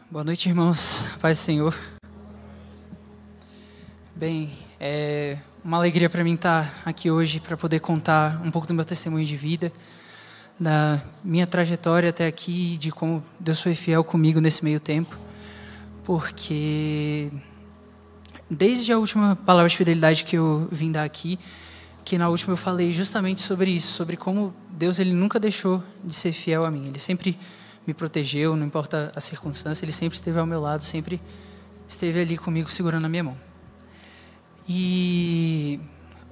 Boa noite, irmãos. Paz do Senhor. Bem, é uma alegria para mim estar aqui hoje para poder contar um pouco do meu testemunho de vida, da minha trajetória até aqui, de como Deus foi fiel comigo nesse meio tempo, porque desde a última palavra de fidelidade que eu vim dar aqui, que na última eu falei justamente sobre isso, sobre como Deus ele nunca deixou de ser fiel a mim. Ele sempre me protegeu, não importa a circunstância, ele sempre esteve ao meu lado, sempre esteve ali comigo segurando a minha mão. E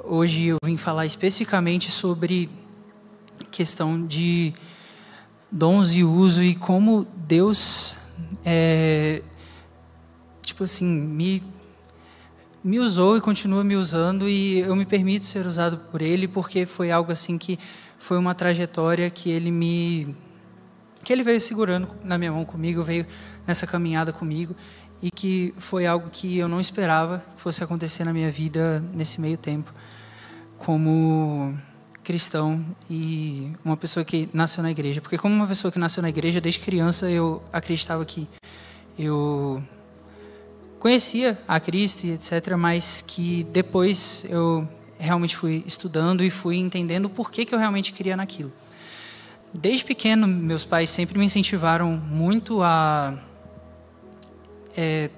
hoje eu vim falar especificamente sobre questão de dons e uso e como Deus me usou e continua me usando, e eu me permito ser usado por Ele, porque foi algo assim que foi uma trajetória que Ele veio segurando na minha mão comigo, veio nessa caminhada comigo, e que foi algo que eu não esperava que fosse acontecer na minha vida nesse meio tempo, como cristão e uma pessoa que nasceu na igreja. Porque como uma pessoa que nasceu na igreja, desde criança eu acreditava que eu conhecia a Cristo e etc., mas que depois eu realmente fui estudando e fui entendendo o porquê que eu realmente queria naquilo. Desde pequeno, meus pais sempre me incentivaram muito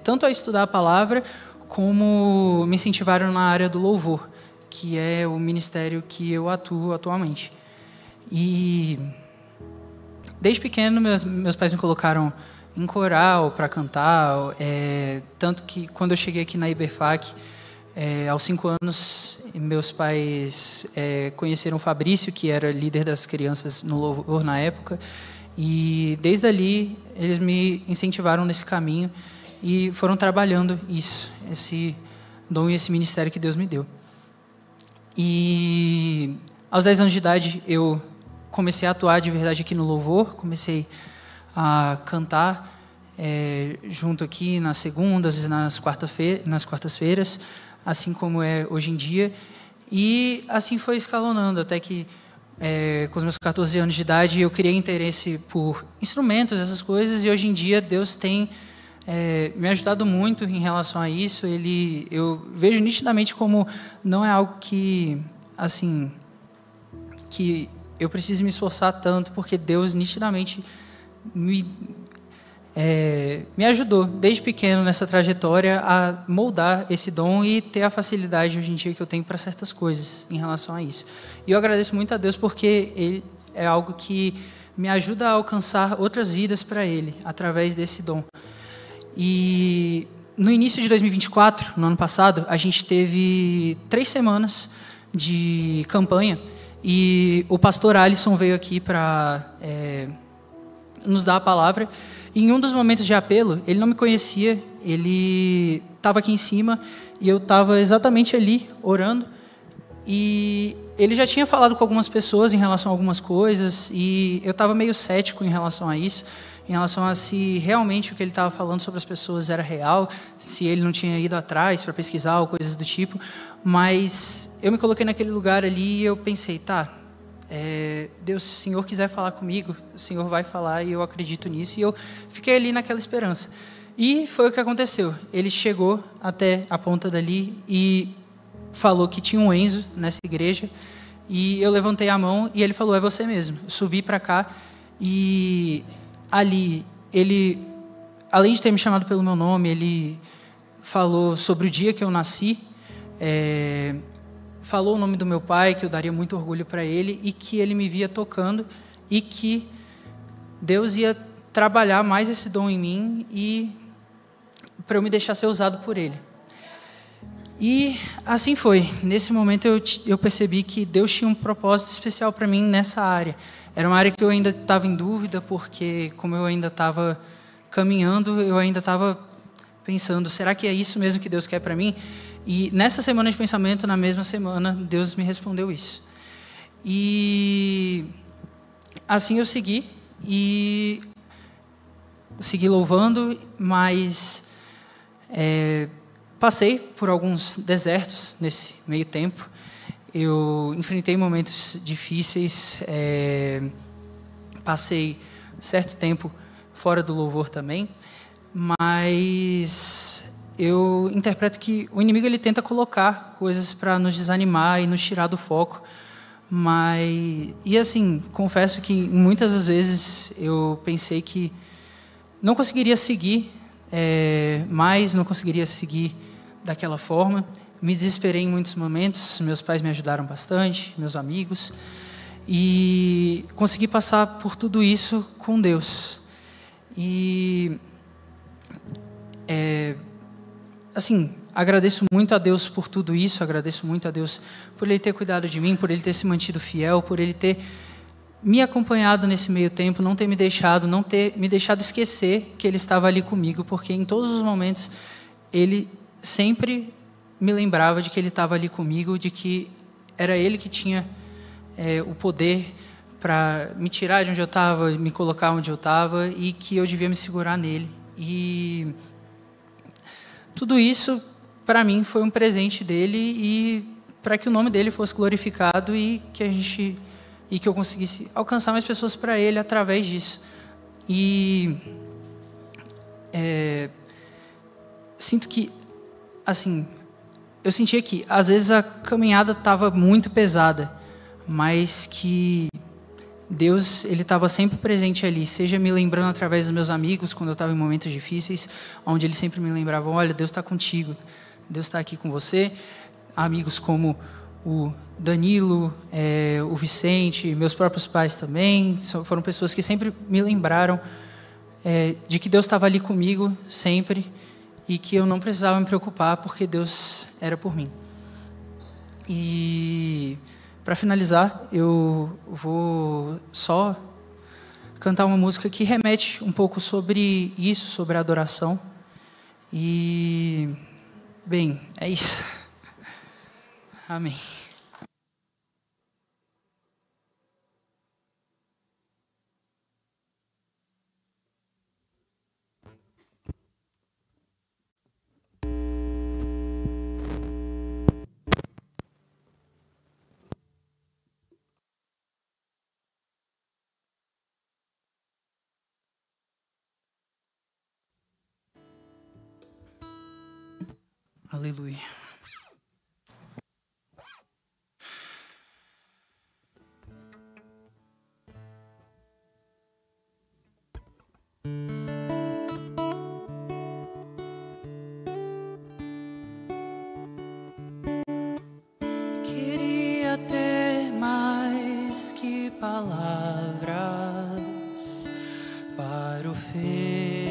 tanto a estudar a palavra, como me incentivaram na área do louvor, que é o ministério que eu atuo atualmente. E desde pequeno, meus pais me colocaram em coral para cantar, tanto que quando eu cheguei aqui na IBFAC, aos 5 anos, meus pais conheceram o Fabrício, que era líder das crianças no louvor na época, e desde ali eles me incentivaram nesse caminho e foram trabalhando esse dom e esse ministério que Deus me deu. E aos 10 anos de idade eu comecei a atuar de verdade aqui no louvor, comecei a cantar junto aqui nas segundas e nas quartas-feiras, assim como é hoje em dia, e assim foi escalonando, até que com os meus 14 anos de idade eu criei interesse por instrumentos, essas coisas, e hoje em dia Deus tem me ajudado muito em relação a isso. Eu vejo nitidamente como não é algo que eu preciso me esforçar tanto, porque Deus nitidamente me ajudou desde pequeno nessa trajetória a moldar esse dom e ter a facilidade hoje em dia que eu tenho para certas coisas em relação a isso. E eu agradeço muito a Deus, porque Ele é algo que me ajuda a alcançar outras vidas para Ele, através desse dom. E no início de 2024, no ano passado, a gente teve 3 semanas de campanha, e o pastor Alisson veio aqui para nos dar a palavra. E em um dos momentos de apelo, ele não me conhecia, ele estava aqui em cima e eu estava exatamente ali orando, e ele já tinha falado com algumas pessoas em relação a algumas coisas, e eu estava meio cético em relação a isso, em relação a se realmente o que ele estava falando sobre as pessoas era real, se ele não tinha ido atrás para pesquisar ou coisas do tipo. Mas eu me coloquei naquele lugar ali e eu pensei, Deus, se o Senhor quiser falar comigo, o Senhor vai falar, e eu acredito nisso. E eu fiquei ali naquela esperança. E foi o que aconteceu. Ele chegou até a ponta dali e falou que tinha um Enzo nessa igreja. E eu levantei a mão e ele falou, é você mesmo. Eu subi para cá e ali, ele, além de ter me chamado pelo meu nome, ele falou sobre o dia que eu nasci, falou o nome do meu pai, que eu daria muito orgulho para ele, e que ele me via tocando, e que Deus ia trabalhar mais esse dom em mim, e para eu me deixar ser usado por ele. E assim foi. Nesse momento eu percebi que Deus tinha um propósito especial para mim nessa área. Era uma área que eu ainda estava em dúvida, porque como eu ainda estava caminhando, eu ainda estava pensando, será que é isso mesmo que Deus quer para mim? E nessa semana de pensamento, na mesma semana, Deus me respondeu isso. E assim eu segui louvando, mas passei por alguns desertos nesse meio tempo. Eu enfrentei momentos difíceis, passei certo tempo fora do louvor também, mas eu interpreto que o inimigo ele tenta colocar coisas para nos desanimar e nos tirar do foco. E assim, confesso que muitas das vezes eu pensei que não conseguiria seguir mais, não conseguiria seguir daquela forma. Me desesperei em muitos momentos, meus pais me ajudaram bastante, meus amigos, e consegui passar por tudo isso com Deus. E, assim, agradeço muito a Deus por tudo isso, agradeço muito a Deus por Ele ter cuidado de mim, por Ele ter se mantido fiel, por Ele ter me acompanhado nesse meio tempo, não ter me deixado esquecer que Ele estava ali comigo, porque em todos os momentos Ele sempre me lembrava de que Ele estava ali comigo, de que era Ele que tinha o poder para me tirar de onde eu estava, me colocar onde eu estava, e que eu devia me segurar nele. E tudo isso, para mim, foi um presente dele, e para que o nome dele fosse glorificado e que eu conseguisse alcançar mais pessoas para ele através disso. E sinto que, assim, eu sentia que às vezes a caminhada estava muito pesada, mas que Deus, Ele estava sempre presente ali, seja me lembrando através dos meus amigos, quando eu estava em momentos difíceis, onde eles sempre me lembravam, olha, Deus está contigo, Deus está aqui com você. Amigos como o Danilo, o Vicente, meus próprios pais também, foram pessoas que sempre me lembraram de que Deus estava ali comigo, sempre, e que eu não precisava me preocupar, porque Deus era por mim. E para finalizar, eu vou só cantar uma música que remete um pouco sobre isso, sobre a adoração. E, bem, é isso. Amém. Aleluia. Queria ter mais que palavras para oferecer,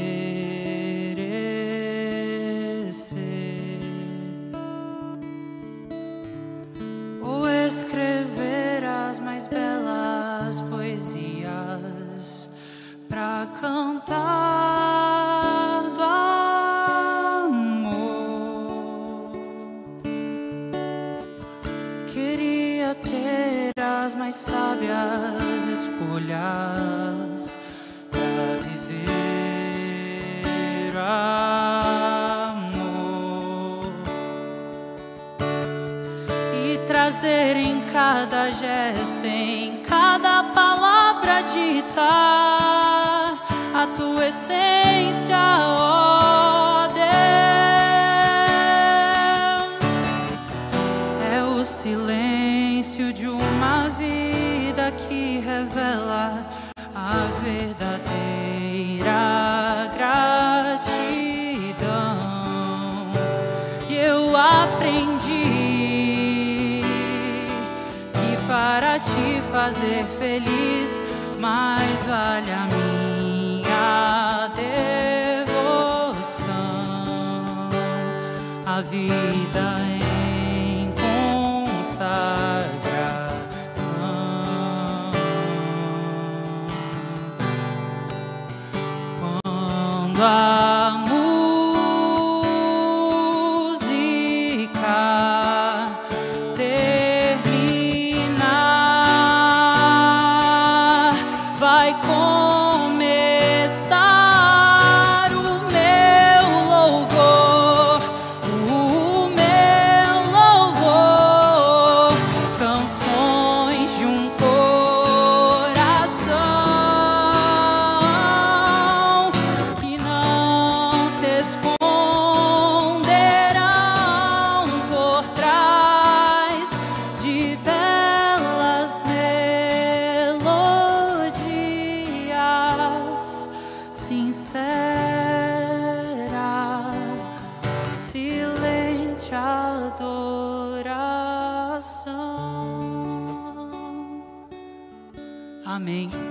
ou escrever as mais belas poesias para cantar do amor. Queria ter as mais sábias escolhas para viver amor e trazer em cada gesto, em cada palavra ditar a tua essência, ó Deus. É o silêncio de uma vida que revela a verdadeira gratidão. E eu aprendi que para te fazer feliz, mais vale a minha devoção, a vida em consagração. Quando a música terminar, vai começar o meu louvor, canções de um coração que não Amém.